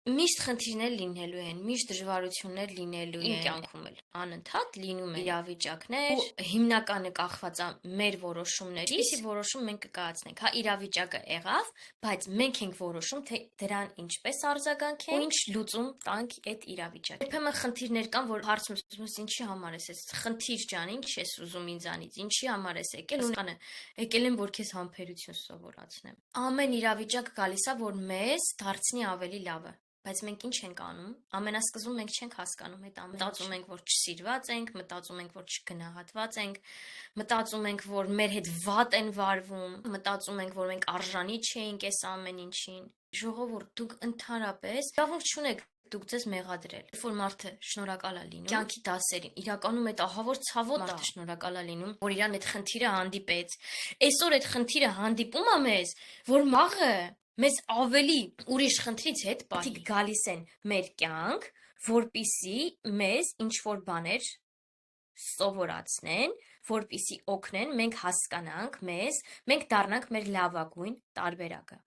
Միշտ խնդիրներ լինելու են, միշտ դժվարություններ լինելու են, իմ կյանքում էլ անընդհատ լինում են իրավիճակներ, ու հիմնականը կախված է մեր որոշումներից, ինչպիսի որոշում մենք կկայացնենք, հա, իրավիճակը եղավ, բայց մենք ենք որոշում, թե դրան ինչպես արձագանքենք ու ինչ լուծում տանք այդ իրավիճակին։ Երբեմն խնդիրներ կան, որ հարցում ես, ինչի համար ես այս խնդիր ջան, ինչ ես ուզում ինձանից, ինչի համար ես եկել, ու եկել եմ, որ քեզ համբերություն սովորացնեմ։ Ամեն իրավիճակ գալիս է, որ մեզ դարձնի ավելի լավը։ Բայց մենք ինչ ենք անում, ամենասկզբում մենք չենք հասկանում այդ ամենը, մտածում ենք, որ չսիրված ենք, մտածում ենք, որ չգնահատված ենք, մտածում ենք, որ մեր հետ վատ են վարվում, մտածում ենք, որ մենք արժանի չենք այս ամեն ինչին։ Ժողովուրդ, դուք ընդհանրապես իրավունք չունեք դուք ձեզ մեղադրել։ Երբ որ մարդը շնորհակալ է լինում կյանքի դասերին, իրականում այդ ահավոր ցավոտ է, մարդը շնորհակալ է լինում, որ իրան այդ խնդիրը հանդիպեց։ Այսօր այդ խնդիրը հանդիպում է մեզ, որ մաղը մեզ ավելի ուրիշ խնդրից հետ պահի։ Դրանք գալիս են մեր կյանք, որպիսի մեզ ինչ-որ բաներ սովորացնեն, որպիսի օգնեն, մենք հասկանանք մեզ, մենք դառնանք մեր լավագույն տարբերակը։